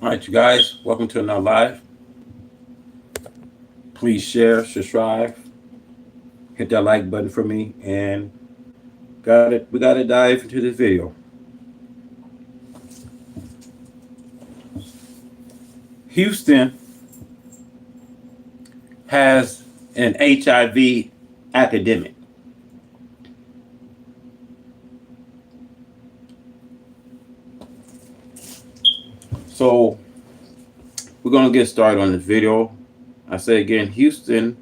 All right, you guys, welcome to another live. Please share, subscribe, hit that like button for me, and got it. We got to dive into this video. Houston has an HIV epidemic. So we're gonna get started on this video. I say again, Houston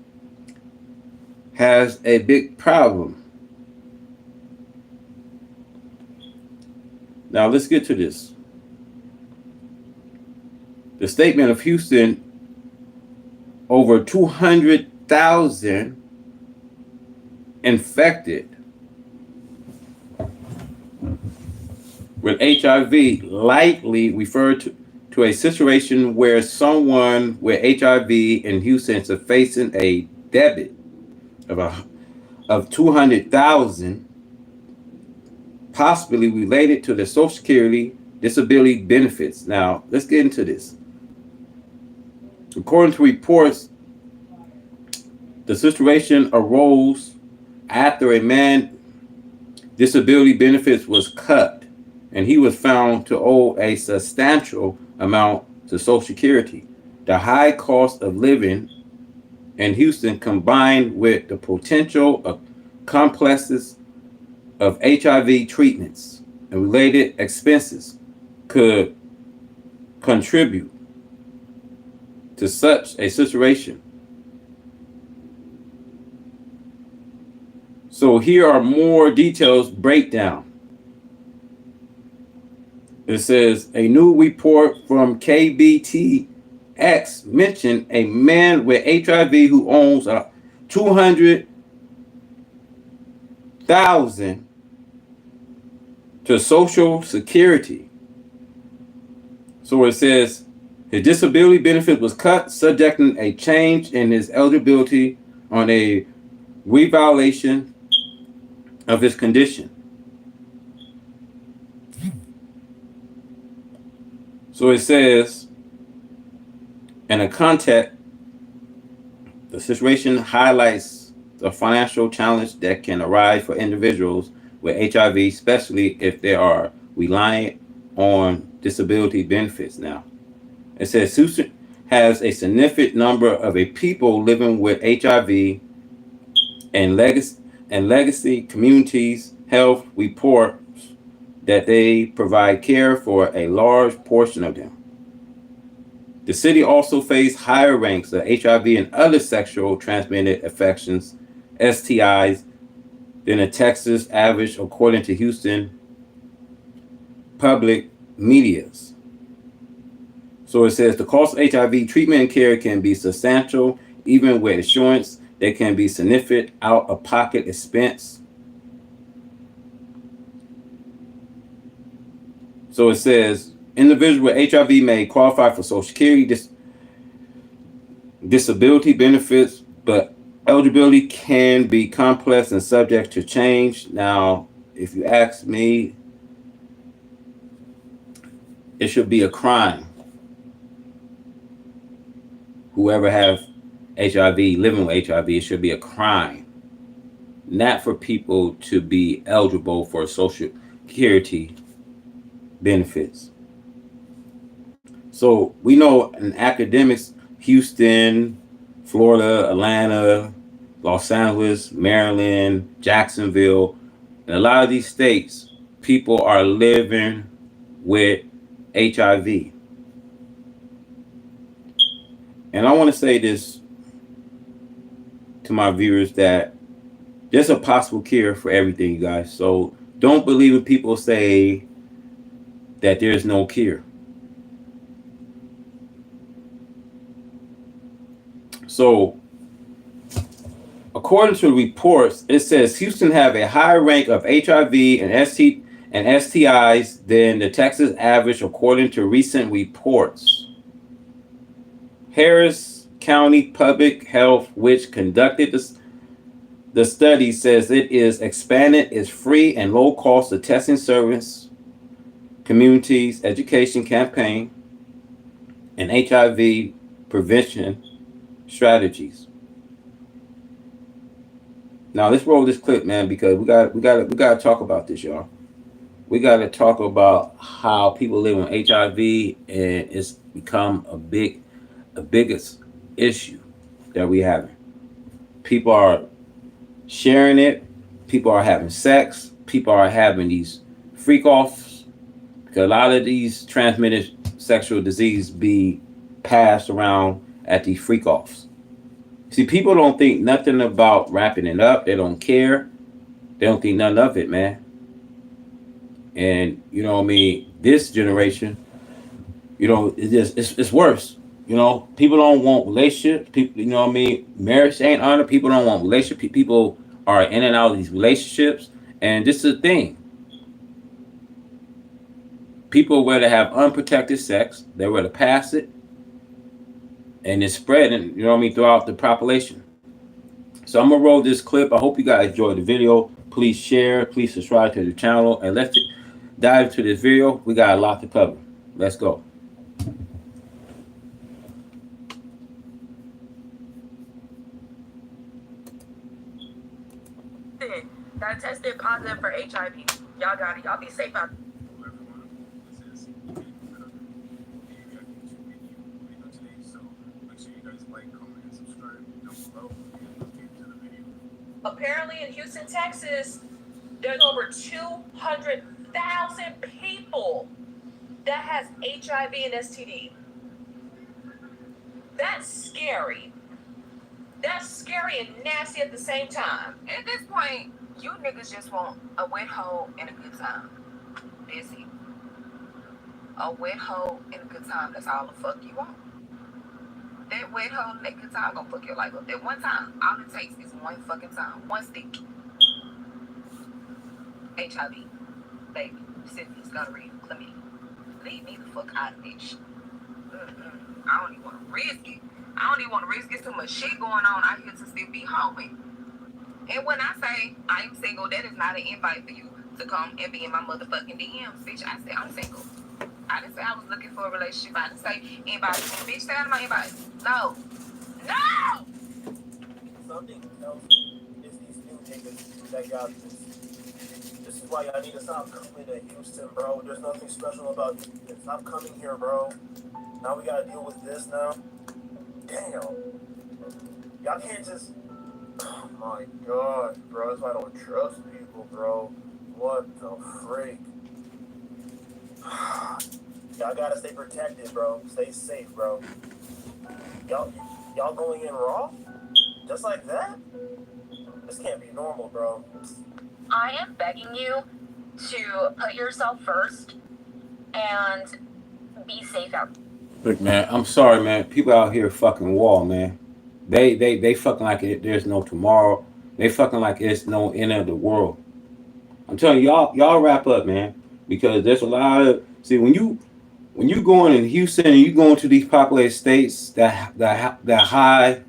has a big problem. Now let's get to this. The statement of Houston, over 200,000 infected with HIV, likely referred to a situation where someone with HIV in Houston is facing a debit of 200,000, possibly related to the Social Security disability benefits. Now, let's get into this. According to reports, the situation arose after a man's disability benefits was cut, and he was found to owe a substantial amount to Social Security. The high cost of living in Houston, combined with the potential of complexes of HIV treatments and related expenses, could contribute to such a situation. So here are more details breakdown. It says a new report from KBTX mentioned a man with HIV who owns 200,000 to Social Security. So it says his disability benefit was cut, subjecting a change in his eligibility on a revaluation of his condition. So it says, in a context, the situation highlights the financial challenge that can arise for individuals with HIV, especially if they are reliant on disability benefits. Now, it says Houston has a significant number of people living with HIV, and legacy communities health reports that they provide care for a large portion of them. The city also faced higher ranks of HIV and other sexual transmitted infections, STIs, than the Texas average, according to Houston public medias. So it says the cost of HIV treatment and care can be substantial, even with insurance. There can be significant out-of-pocket expense. So it says individuals with HIV may qualify for Social Security disability benefits, but eligibility can be complex and subject to change. Now, if you ask me, it should be a crime. Whoever have HIV, living with HIV, it should be a crime, not for people to be eligible for Social Security benefits. So we know in academics, Houston, Florida, Atlanta, Los Angeles, Maryland, Jacksonville, and a lot of these states, people are living with HIV. And I want to say this to my viewers, that there's a possible cure for everything, you guys. So don't believe when people say that there's no cure. So according to reports, it says Houston have a higher rank of HIV and STIs than the Texas average, according to recent reports. Harris County Public Health, which conducted the study, says it is expanded its free and low cost of testing service, communities education campaign, and HIV prevention strategies. Now let's roll this clip, man, because we got to talk about this, y'all. We got to talk about how people live with HIV, and it's become a biggest issue that we have. People are sharing it. People are having sex. People are having these freak offs, because a lot of these transmitted sexual disease be passed around at these freak offs. See, people don't think nothing about wrapping it up. They don't care. They don't think none of it, man. And you know what I mean? This generation, it's worse. People don't want relationships. People, you know what I mean? Marriage ain't honored. People don't want relationships. People are in and out of these relationships. And this is the thing. People rather have unprotected sex. They rather pass it, and it's spreading, you know what I mean, throughout the population. So I'm gonna roll this clip. I hope you guys enjoyed the video. Please share. Please subscribe to the channel, and let's dive into this video. We got a lot to cover. Let's go. That tested positive for HIV. Y'all got it. Y'all be safe out. Apparently in Houston, Texas, there's over 200,000 people that has HIV and STD. That's scary. That's scary and nasty at the same time. At this point, you niggas just want a wet hole and a good time. That's it. A wet hole and a good time. That's all the fuck you want. That wet hole and that good time gonna fuck your life up. That one time, all it takes is one fucking time. One stick. HIV. Baby. Syphilis, gonorrhea, chlamydia. Leave me the fuck out of this shit. I don't even want to risk it. I don't even want to risk it. Too much shit going on out here to still be homie. And when I say I'm single, that is not an invite for you to come and be in my motherfucking DMs, bitch. I said I'm single. I didn't say I was looking for a relationship. I didn't say anybody. Bitch, stay out of my inbox. No. No! Something else is these new niggas that got this. This is why y'all need to stop coming to Houston, bro. There's nothing special about Houston. Stop coming here, bro. Now we gotta deal with this now. Damn. Y'all can't just... Oh my god, bro. That's why I don't trust people, bro. What the freak? Y'all gotta stay protected, bro. Stay safe, bro. Y'all going in raw? Just like that? This can't be normal, bro. I am begging you to put yourself first and be safe out. Look, man, I'm sorry, man. People out here fucking wall, man. They fucking like there's no tomorrow. They fucking like it's no end of the world. I'm telling you, y'all wrap up, man, because there's a lot of when you going in Houston and you going to these populated states that high,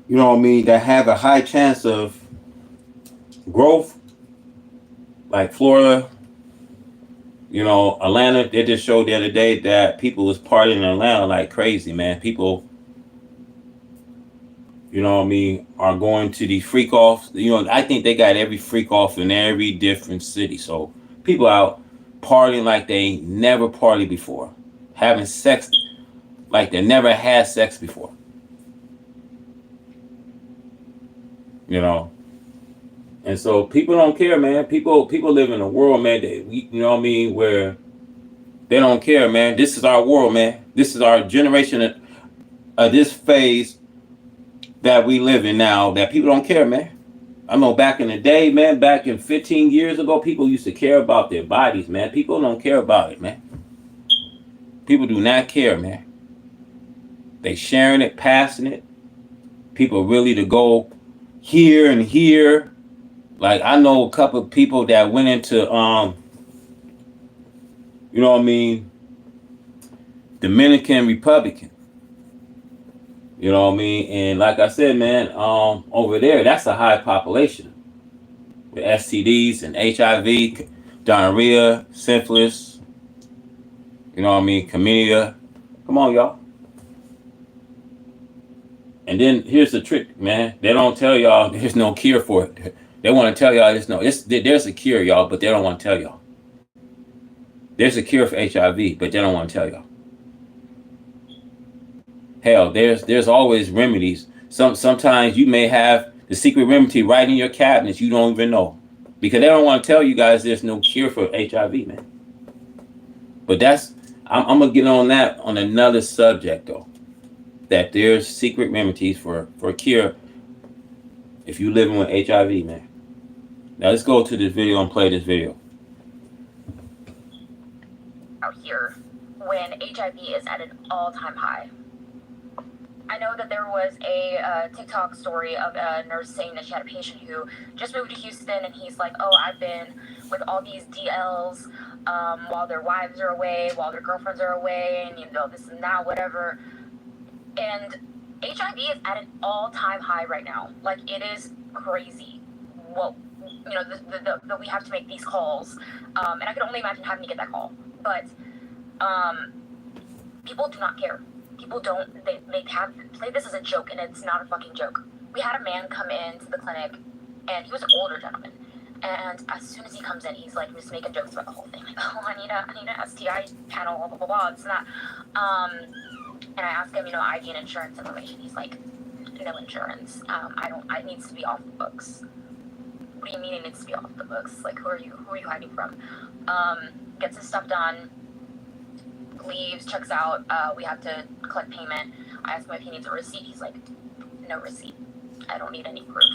you know what I mean, that have a high chance of growth, like Florida, Atlanta. They just showed the other day that people was partying in Atlanta like crazy, man. People, you know what I mean, are going to these freak offs. I think they got every freak off in every different city. So people out partying like they never partied before, having sex like they never had sex before. And so people don't care, man. People live in a world, man, you know what I mean, where they don't care, man. This is our world, man. This is our generation of this phase that we live in now, that people don't care, man. I know back in the day, man, back in 15 years ago, people used to care about their bodies, man. People don't care about it, man. People do not care, man. They sharing it, passing it. People really to go here and here. Like, I know a couple of people that went into, you know what I mean, Dominican Republic. You know what I mean? And like I said, man, over there, that's a high population with STDs and HIV, gonorrhea, syphilis. You know what I mean? Community. Come on, y'all. And then here's the trick, man. They don't tell y'all there's no cure for it. They want to tell y'all there's a cure, y'all, but they don't want to tell y'all. There's a cure for HIV, but they don't want to tell y'all. Hell, there's always remedies. Sometimes you may have the secret remedy right in your cabinets you don't even know, because they don't want to tell you guys there's no cure for HIV, man. But I'm gonna get on that on another subject though. That there's secret remedies for a cure if you living with HIV, man. Now let's go to this video and play this video. Out here when HIV is at an all-time high. I know that there was a TikTok story of a nurse saying that she had a patient who just moved to Houston, and he's like, oh, I've been with all these DLs while their wives are away, while their girlfriends are away, and this and that, whatever. And HIV is at an all-time high right now. Like, it is crazy. Well, we have to make these calls, and I can only imagine having to get that call. But people do not care. People don't, they play this as a joke, and it's not a fucking joke. We had a man come into the clinic, and he was an older gentleman. And as soon as he comes in, he's like just making jokes about the whole thing, like, oh, I need an STI panel, blah blah blah, this and that. And I asked him, ID and insurance information. He's like, no insurance. It needs to be off the books. What do you mean it needs to be off the books? Like, who are you hiding from? Gets his stuff done, leaves, checks out. We have to collect payment. I asked him if he needs a receipt. He's like, no receipt. I don't need any proof.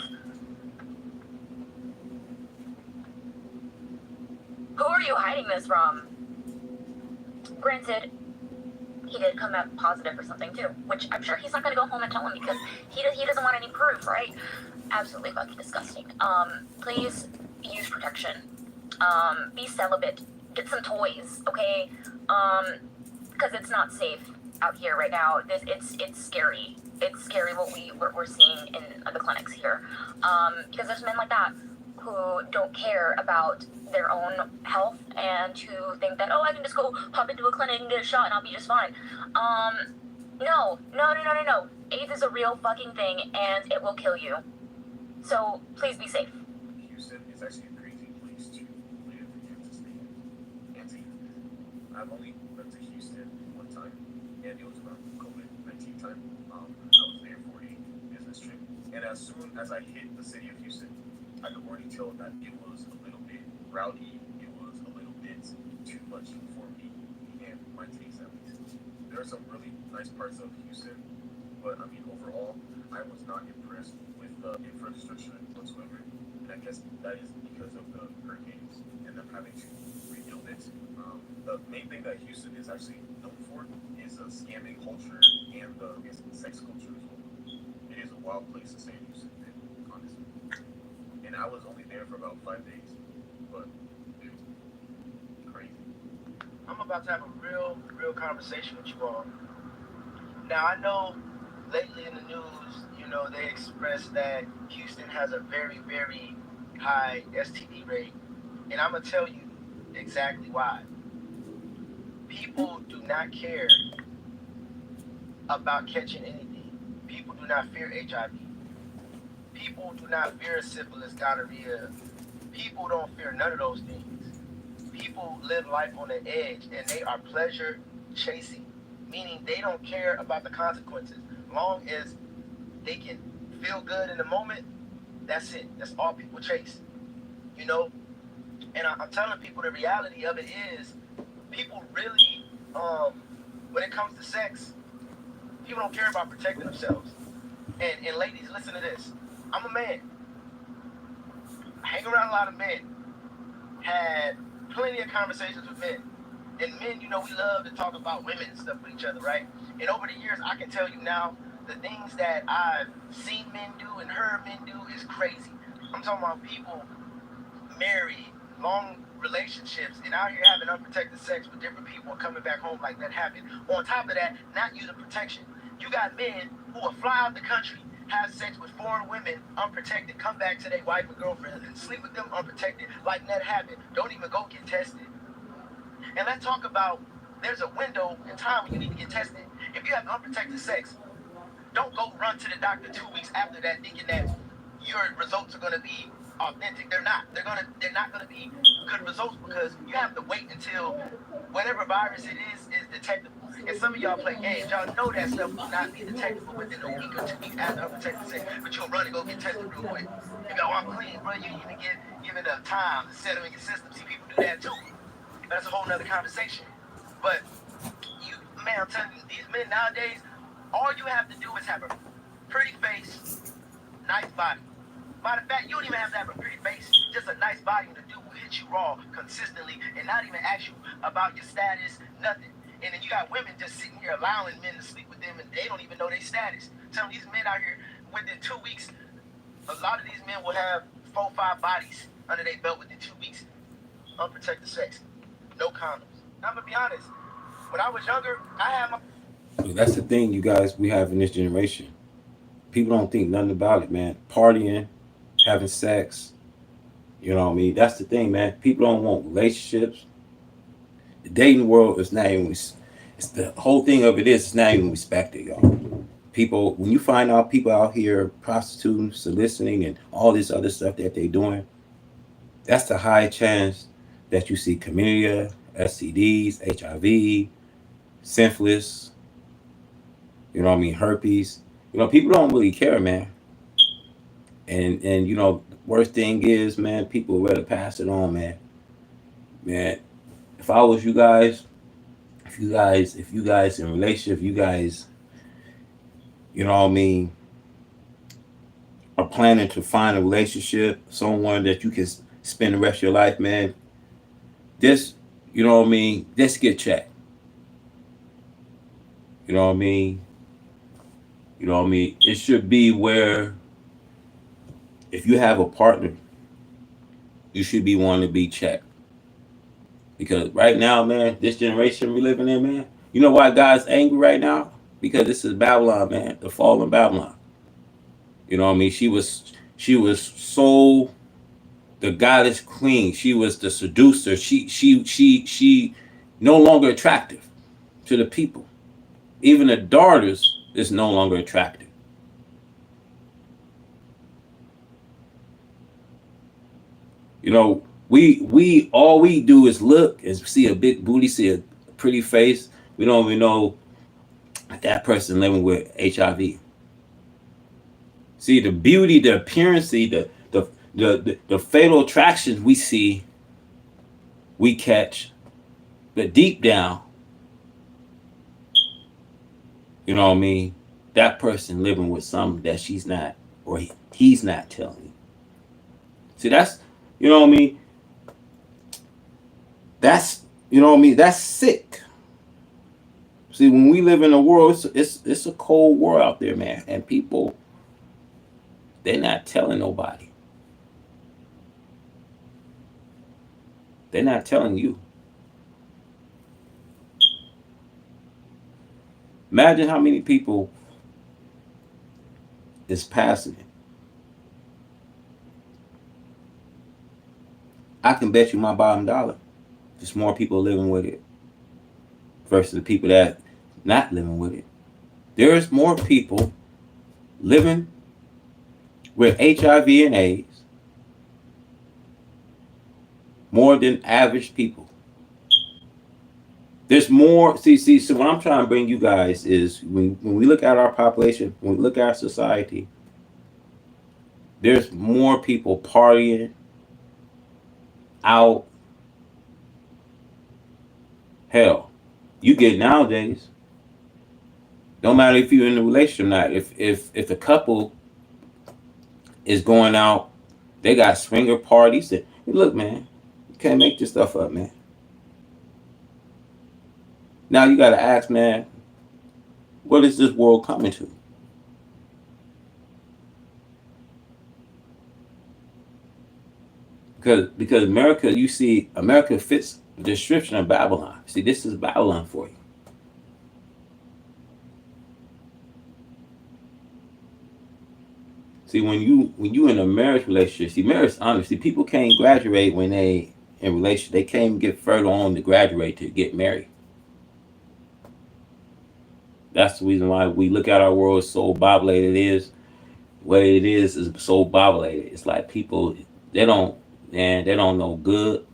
Who are you hiding this from? Granted, he did come out positive or something too, which I'm sure he's not going to go home and tell him because he doesn't want any proof, right? Absolutely fucking disgusting. Please use protection. Be celibate. Get some toys, okay? Because it's not safe out here right now. It's scary. It's scary what we're seeing in the clinics here. Because there's men like that who don't care about their own health and who think that, oh, I can just go pop into a clinic and get a shot and I'll be just fine. No. AIDS is a real fucking thing and it will kill you. So please be safe. Houston is actually a crazy place to live and to stay and to live. I've only been to Houston one time, and it was around COVID-19 time. I was there for a business trip, and as soon as I hit the city of Houston, I could already tell that it was a little bit rowdy. It was a little bit too much for me and my taste, at least. There are some really nice parts of Houston, but I mean, overall, I was not impressed with the infrastructure whatsoever. And I guess that is because of the hurricanes and them having to rebuild it. The main thing that Houston is actually known for is the scamming culture and the sex culture as well. It is a wild place to stay in Houston, honestly. And I was only there for about 5 days, but it was crazy. I'm about to have a real conversation with you all. Now, I know lately in the news, they expressed that Houston has a very, very high STD rate. And I'm going to tell you exactly why. People do not care about catching anything. People do not fear HIV. People do not fear syphilis, gonorrhea. People don't fear none of those things. People live life on the edge and they are pleasure chasing, meaning they don't care about the consequences. Long as they can feel good in the moment, that's it. That's all people chase, And I'm telling people the reality of it is people really, when it comes to sex, people don't care about protecting themselves. And ladies, listen to this. I'm a man. I hang around a lot of men. Had plenty of conversations with men. And men, we love to talk about women and stuff with each other, right? And over the years, I can tell you now, the things that I've seen men do and heard men do is crazy. I'm talking about people married, long relationships, and out here having unprotected sex with different people and coming back home like that happened. On top of that, not using protection. You got men who will fly out the country, have sex with foreign women, unprotected, come back to their wife or girlfriend and sleep with them unprotected like that happened. Don't even go get tested. And let's talk about there's a window in time when you need to get tested. If you have unprotected sex, don't go run to the doctor 2 weeks after that thinking that your results are gonna be authentic. They're not. They're not gonna be good results because you have to wait until whatever virus it is detectable. And some of y'all play games. Y'all know that stuff will not be detectable within a week or 2 weeks after unprotected sex, but you'll run and go get tested real quick. You go, oh, I'm clean, bro. You even get given enough time to settle in your system. See, people do that too. That's a whole nother conversation. But you, man, I'm telling you, these men nowadays, all you have to do is have a pretty face, nice body. Matter of fact, you don't even have to have a pretty face, just a nice body, and the dude will hit you raw consistently and not even ask you about your status, nothing. And then you got women just sitting here allowing men to sleep with them and they don't even know their status. Some of these men out here, within 2 weeks, a lot of these men will have 4 or 5 bodies under their belt within 2 weeks. Unprotected sex, no condoms. Now, I'm gonna be honest, when I was younger, I had my... That's the thing, you guys, we have in this generation. People don't think nothing about it, man. Partying, having sex, you know what I mean? That's the thing, man. People don't want relationships. The dating world is not even, it's the whole thing of it is, it's not even respected, y'all. People, when you find out people out here prostituting, soliciting, and all this other stuff that they're doing, that's the high chance that you see chlamydia, STDs, HIV, syphilis, you know what I mean, herpes. You know, people don't really care, man. And you know, worst thing is, man, people would rather pass it on, man. Man, if I was you guys, if you guys in relationship, you guys, you know what I mean, are planning to find a relationship, someone that you can spend the rest of your life, man. This, you know what I mean, just get checked. You know what I mean? You know what I mean? It should be where if you have a partner, you should be wanting to be checked. Because right now, man, this generation we living in, man, you know why God's angry right now? Because this is Babylon, man, the fallen Babylon. You know what I mean? She was so the goddess queen. She was the seducer. She no longer attractive to the people. Even the daughters is no longer attractive. You know, we all we do is look and see a big booty, see a pretty face. We don't even know that person living with HIV. See the beauty, the appearance, the fatal attractions we see, we catch, but deep down, you know what I mean? That person living with something that she's not, or he's not telling you. See, that's, you know what I mean? That's, you know what I mean? That's sick. See, when we live in a world, it's a cold world out there, man, and people, they're not telling nobody. They're not telling you. Imagine how many people is passing it. I can bet you my bottom dollar. There's more people living with it versus the people that not living with it. There's more people living with HIV and AIDS more than average people. There's more. See. So what I'm trying to bring you guys is when we look at our population, when we look at our society, there's more people partying out. Hell, you get nowadays. No matter if you're in a relationship or not. If a couple is going out, they got swinger parties. And look, man, you can't make this stuff up, man. Now you got to ask, man, what is this world coming to? Because America, you see, America fits the description of Babylon. See, this is Babylon for you. See, when you in a marriage relationship, see, marriage honestly, people can't graduate when they in relationship. They can't get further on to graduate to get married. That's the reason why we look at our world so bobbleheaded it is. What it is so bobbleheaded. It's like people they don't they don't know good.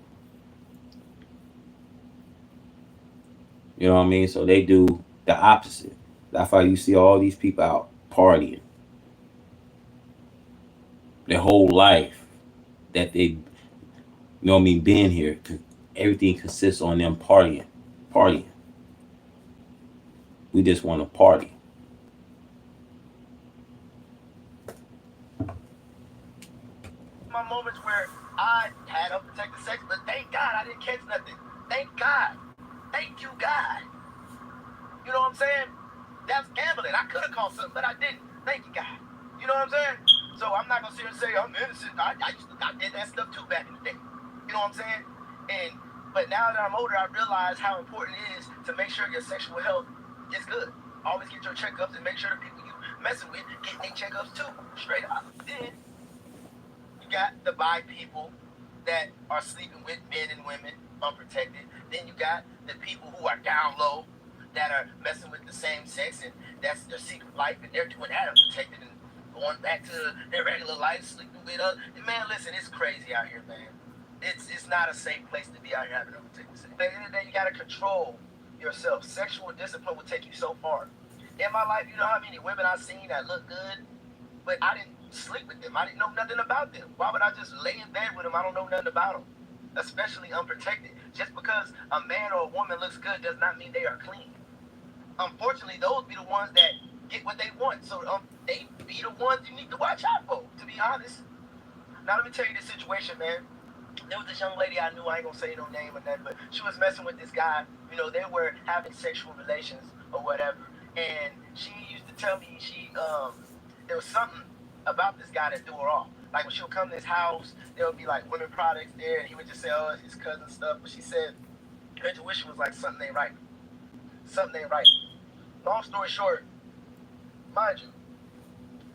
You know what I mean? So they do the opposite. That's why you see all these people out partying their whole life that they you know what I mean being here. Everything consists on them partying. We just want to party. My moments where I had unprotected sex, but thank God I didn't catch nothing. Thank God. Thank you, God. You know what I'm saying? That's gambling. I could have caught something, but I didn't. Thank you, God. You know what I'm saying? So I'm not gonna sit here and say I'm innocent. I did that stuff too back in the day. You know what I'm saying? And but now that I'm older, I realize how important it is to make sure your sexual health is good. Always get your checkups and make sure the people you messing with get their checkups too. Straight up. Then you got the bi people that are sleeping with men and women unprotected. Then you got the people who are down low that are messing with the same sex and that's their secret life and they're doing that unprotected and going back to their regular life, sleeping with us. And man, listen, it's crazy out here, man. It's not a safe place to be out here having unprotected sex. At the end of the day, you gotta control yourself. Sexual discipline will take you so far. In my life, you know how many women I've seen that look good, but I didn't sleep with them. I didn't know nothing about them. Why would I just lay in bed with them? I don't know nothing about them, especially unprotected. Just because a man or a woman looks good does not mean they are clean. Unfortunately, those be the ones that get what they want. So they be the ones you need to watch out for, to be honest. Now, let me tell you this situation, man. There was this young lady I knew, I ain't gonna say no name or nothing, but she was messing with this guy. You know, they were having sexual relations or whatever. And she used to tell me there was something about this guy that threw her off. Like when she would come to his house, there would be like women products there, and he would just say, oh, it's his cousin stuff. But she said her intuition was like something ain't right. Something ain't right. Long story short, mind you,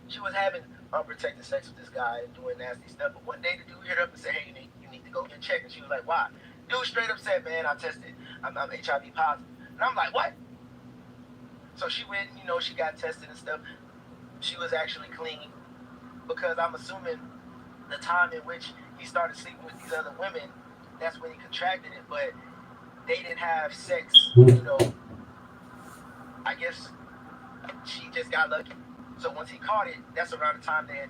she was having unprotected sex with this guy and doing nasty stuff. But one day the dude hit her up and said, hey, you need to go get checked. And she was like, why? Dude straight up said, man, I tested. I'm HIV positive. And I'm like, what? So she went, she got tested and stuff. She was actually clean because I'm assuming the time in which he started sleeping with these other women, that's when he contracted it. But they didn't have sex, I guess she just got lucky. So once he caught it, that's around the time they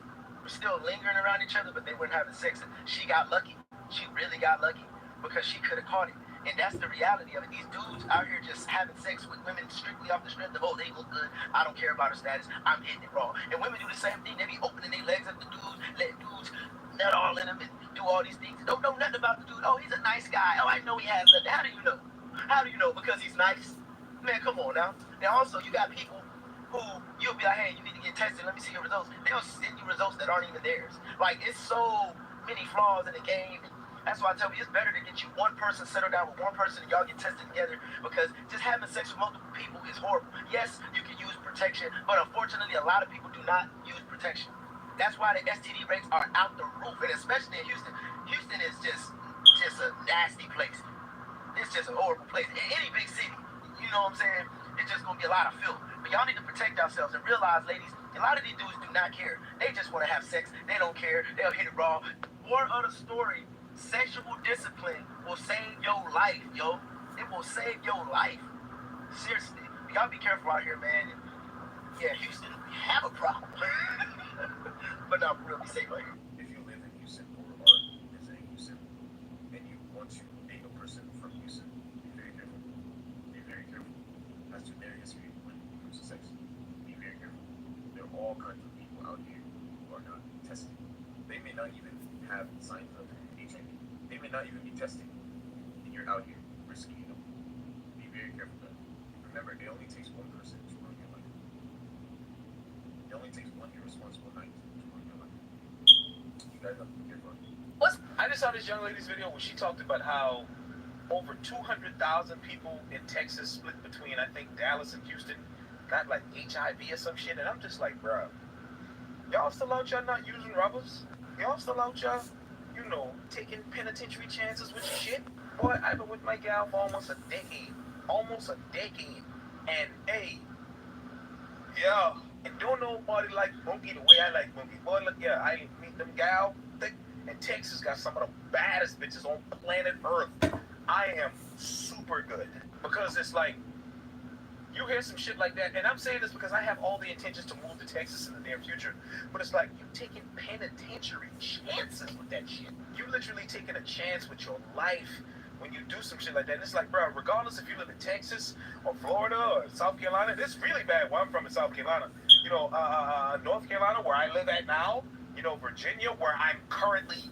were still lingering around each other, but they weren't having sex. And she got lucky. She really got lucky because she could have caught it. And that's the reality of it. These dudes out here just having sex with women strictly off the strength of, oh, they look good. I don't care about her status. I'm hitting it raw. And women do the same thing. They be opening their legs up to dudes, letting dudes nut all in them and do all these things. Don't know nothing about the dude. Oh, he's a nice guy. Oh, I know he has nothing. How do you know? How do you know? Because he's nice? Man, come on now. And also, you got people who you'll be like, hey, you need to get tested. Let me see your results. They'll send you results that aren't even theirs. Like, it's so many flaws in the game. That's why I tell you, it's better to get you one person, settle down with one person, and y'all get tested together. Because just having sex with multiple people is horrible. Yes, you can use protection, but unfortunately, a lot of people do not use protection. That's why the STD rates are out the roof, and especially in Houston. Houston is just a nasty place. It's just a horrible place. In any big city, you know what I'm saying? It's just gonna be a lot of filth. But y'all need to protect yourselves and realize, ladies, a lot of these dudes do not care. They just want to have sex. They don't care. They'll hit it raw. More of the story, sexual discipline will save your life, yo. It will save your life. Seriously. Y'all be careful out here, man. And yeah, Houston, we have a problem. But no, we'll be safe out here. If you live in Houston or are visiting Houston and you want to date a person from Houston, be very careful. Be very careful. Has to their history when it comes to sex. Be very careful. There are all kinds of people out here who are not tested. They may not even have signs of HIV. They may not even be tested. And you're out here risking it. Be very careful of that. Remember, it only takes one person to ruin your life. It only takes one irresponsible night to ruin your life. You guys have to be careful. I just saw this young lady's video where she talked about how over 200,000 people in Texas split between, I think, Dallas and Houston got like HIV or some shit. And I'm just like, bro, y'all still out y'all not using rubbers? Y'all still out y'all, taking penitentiary chances with your shit? Boy, I've been with my gal for almost a decade. And hey, Yeah, and don't nobody like Bunky the way I like Bunky. Boy, look, yeah, I meet them gal thick, and Texas got some of the baddest bitches on planet Earth. I am super good because it's like you hear some shit like that, and I'm saying this because I have all the intentions to move to Texas in the near future. But it's like you taking penitentiary chances with that shit. You literally taking a chance with your life when you do some shit like that. And it's like, bro, regardless if you live in Texas or Florida or South Carolina, this really bad where I'm from in South Carolina. You know, North Carolina, where I live at now. You know, Virginia, where I'm currently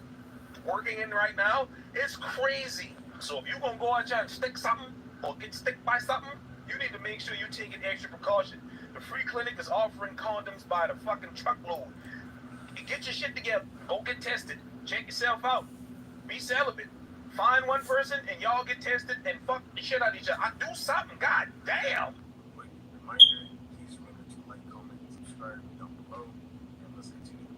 working in right now. It's crazy. So if you're gonna go out there and stick something or get stick by something, you need to make sure you're taking extra precaution. The free clinic is offering condoms by the fucking truckload. Get your shit together. Go get tested. Check yourself out. Be celibate. Find one person and y'all get tested and fuck the shit out of each other. Do something. God damn. Quick reminder, please remember to like, comment, and subscribe down below, and let's continue the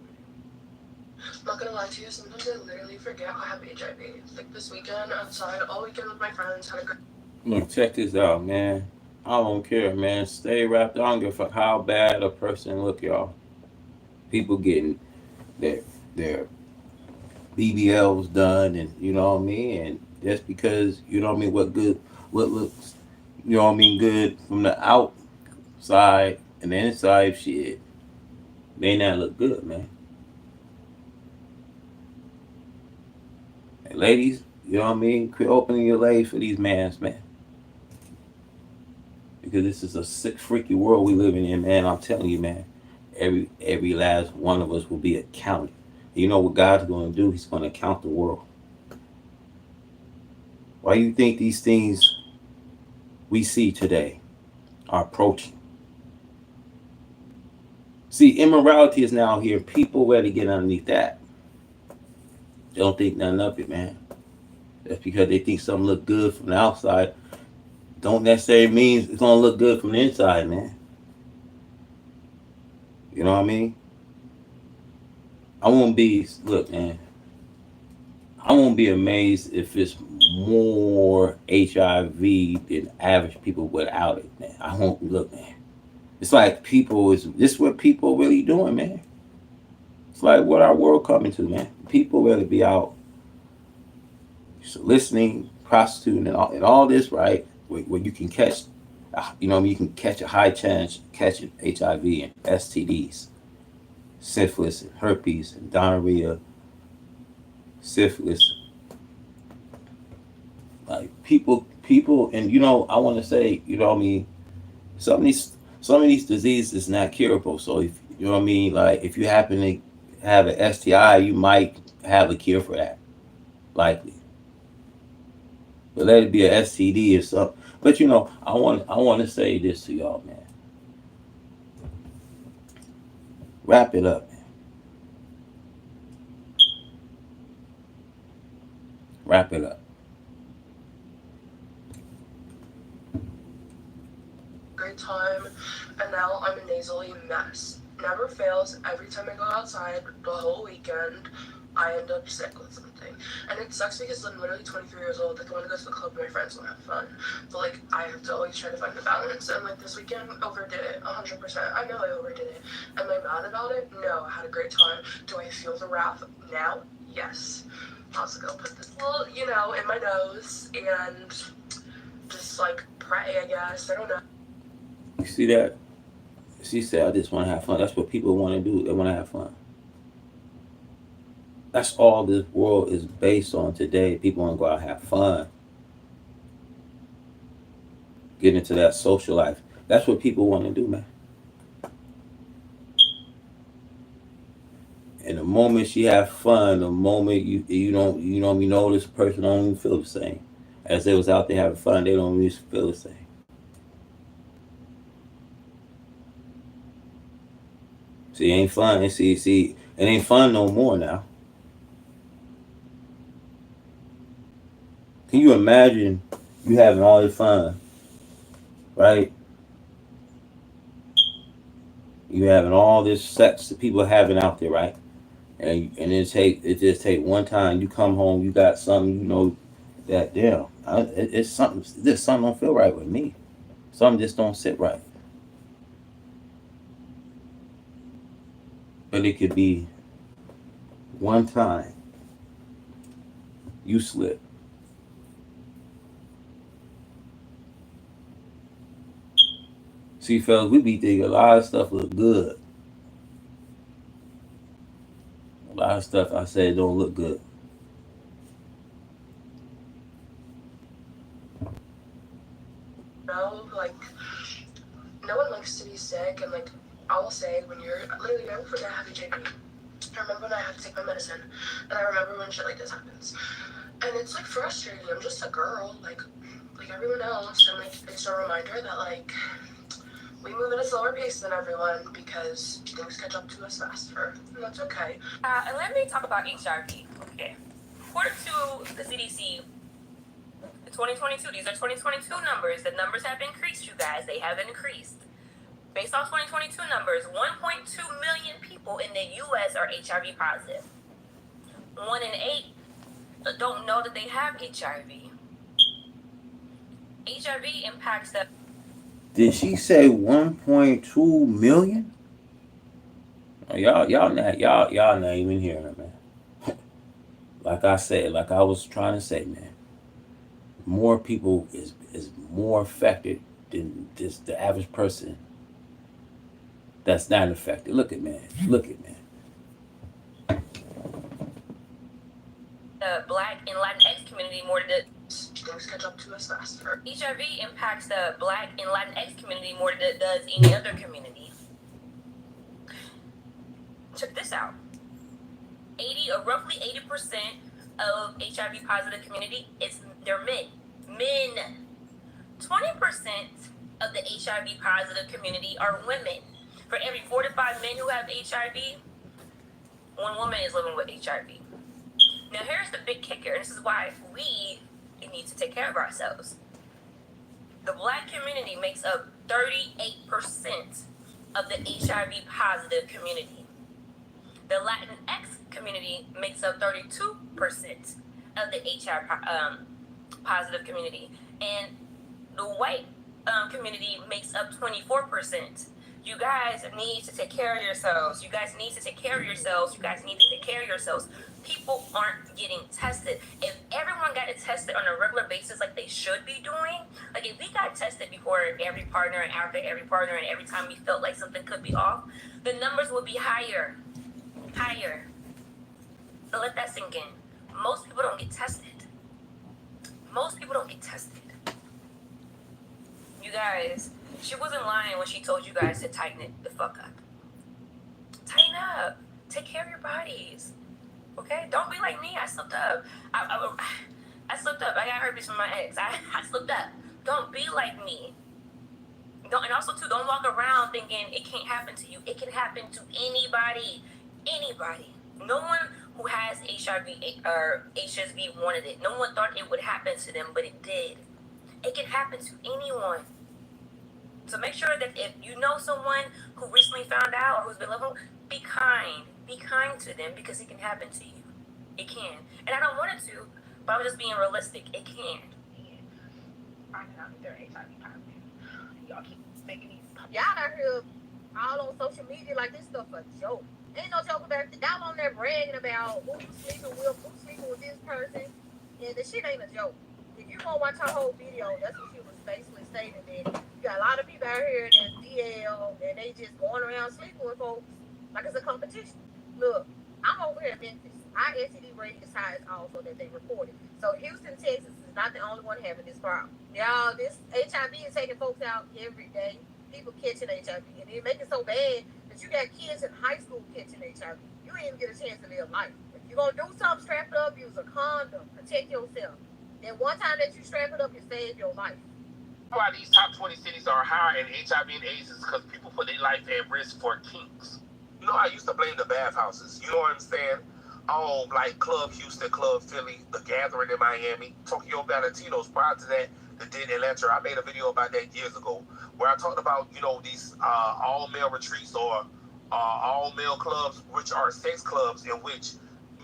video. Not gonna lie to you, sometimes I literally forget I have HIV. Like this weekend, outside, all weekend with my friends, had a great. Look, check this out, man. I don't care, man. Stay wrapped. I don't give a fuck how bad a person look, y'all. People getting their BBLs done, and you know what I mean. And just because you know what I mean, what looks, you know what I mean, good from the outside and the inside, shit may not look good, man. And ladies, you know what I mean. Quit opening your legs for these mans, man. Because this is a sick, freaky world we living in, man. I'm telling you, man. Every last one of us will be accounted. You know what God's going to do? He's going to count the world. Why do you think these things we see today are approaching? See, immorality is now here. People ready to get underneath that. They don't think nothing of it, man. That's because they think something look good from the outside. Don't necessarily mean it's gonna look good from the inside, man. You know what I mean? I won't be look, man. I won't be amazed if it's more HIV than average people without it, man. I won't look, man. It's like people is this what people really doing, man. It's like what our world coming to, man. People really be out soliciting, prostituting, and all this, right? Where you can catch, you know, you can catch a high chance catching HIV and STDs, syphilis and herpes and gonorrhea, syphilis. Like people, and you know, I want to say, you know what I mean. Some of these diseases is not curable. So if you know what I mean, like if you happen to have an STI, you might have a cure for that, likely. But let it be a STD or something. But you know, I want to say this to y'all, man. Wrap it up, man. Wrap it up. Great time, and now I'm a nasally mess. Never fails. Every time I go outside, the whole weekend, I end up sick with something. And it sucks because I'm literally 23 years old. Like, I want to go to the club with my friends and have fun. But, like, I have to always try to find the balance. And, like, this weekend, overdid it 100%. I know I overdid it. Am I mad about it? No. I had a great time. Do I feel the wrath now? Yes. I'll also go put this little, you know, in my nose and just, like, pray, I guess. I don't know. You see that? She said, "I just want to have fun." That's what people want to do. They want to have fun. That's all this world is based on today. People want to go out and have fun, get into that social life. That's what people want to do, man. And the moment you have fun, the moment you don't you know this person don't even feel the same. As they was out there having fun, they don't even feel the same. See, it ain't fun. See, it ain't fun no more now. Can you imagine you having all this fun, right? You having all this sex that people are having out there, right? And it just take one time you come home, you got something, you know, that damn, it's something. This something don't feel right with me. Something just don't sit right. but it could be one time you slip. See, fellas, we be thinking a lot of stuff look good. A lot of stuff I said don't look good. No, like, no one likes to be sick, and like, I will say, when you're literally, I forget I have HIV. I remember when I have to take my medicine, and I remember when shit like this happens. And it's like frustrating. I'm just a girl, like everyone else, and like it's a reminder that like we move at a slower pace than everyone because things catch up to us faster, and that's okay. And let me talk about HIV. Okay. According to the CDC, the 2022, these are 2022 numbers. The numbers have increased, you guys. They have increased. Based on 2022 numbers, 1.2 million people in the U.S. are HIV positive. 1 in 8 don't know that they have HIV. HIV impacts the... Did she say 1.2 million? Y'all not even hearing her, man. Like I said, like I was trying to say, man. More people is more affected than just the average person that's not affected. Look at man. The Black and Latinx community more than things catch up to us faster. HIV impacts the Black and Latinx community more than it does any other community. Check this out. Roughly 80% of HIV positive community they're men. 20% of the HIV positive community are women. For every 4 to 5 men who have HIV, 1 woman is living with HIV. Now here's the big kicker, and this is why we need to take care of ourselves. The Black community makes up 38% of the HIV positive community. The Latinx community makes up 32% of the HIV positive community. And the white community makes up 24%. You guys need to take care of yourselves. People aren't getting tested. If everyone got tested on a regular basis like they should be doing, like if we got tested before every partner and after every partner and every time we felt like something could be off, the numbers would be higher. So let that sink in. Most people don't get tested. You guys, she wasn't lying when she told you guys to tighten it the fuck up. Tighten up. Take care of your bodies. Okay? Don't be like me. I slipped up. I slipped up. I got herpes from my ex. I slipped up. Don't be like me. And also, too, don't walk around thinking it can't happen to you. It can happen to anybody. No one who has HIV or HSV wanted it. No one thought it would happen to them, but it did. It can happen to anyone. So make sure that if you know someone who recently found out or who's been living, be kind. Be kind to them because it can happen to you. It can. And I don't want it to, but I'm just being realistic. It can. Finding out that they're HIV positive. Y'all keep making these. Y'all out here all on social media like this stuff a joke. Ain't no joke about it. Y'all on there bragging about who's sleeping with this person. And the shit ain't a joke. If you want to watch her whole video, that's what she was basically stating that you got a lot of people out here that's DL and they just going around sleeping with folks like it's a competition. Look, I'm over here in Memphis. Our STD rate is high as also that they reported. So Houston, Texas is not the only one having this problem. Y'all, this HIV is taking folks out every day. People catching HIV. And they make it so bad that you got kids in high school catching HIV. You ain't even get a chance to live life. If you're going to do something, strap it up, use a condom, protect yourself. And one time that you strap it up, you save your life. Why these top 20 cities are higher in HIV and AIDS is because people put their life at risk for kinks. You know, I used to blame the bathhouses. You know what I'm saying? Like Club Houston, Club Philly, The Gathering in Miami, Tokyo Valentino's. Prior to that, the Den Atlanta. I made a video about that years ago where I talked about, you know, these all-male retreats or all-male clubs, which are sex clubs in which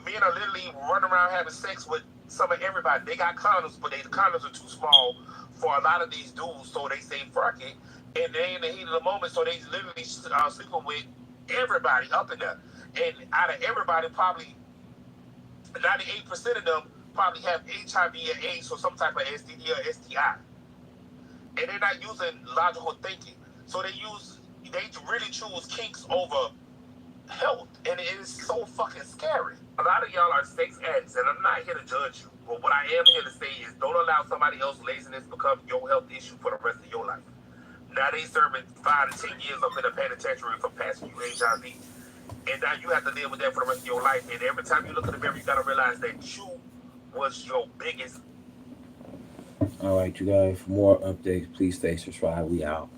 men are literally running around having sex with some of everybody. They got condoms, but the condoms are too small for a lot of these dudes, so they say fuck it, and they in the heat of the moment, so they literally sleeping with everybody up in there. And out of everybody, probably 98% of them probably have HIV and AIDS or some type of STD or STI. And they're not using logical thinking. So they really choose kinks over health. And it is so fucking scary. A lot of y'all are sex addicts, and I'm not here to judge you. But what I am here to say is don't allow somebody else's laziness become your health issue for the rest of your life. Now they serving 5 to 10 years up in a penitentiary for passing you HIV. And now you have to live with that for the rest of your life. And every time you look in the mirror, you gotta realize that you was your biggest. All right, you guys. For more updates, please stay subscribed. We out.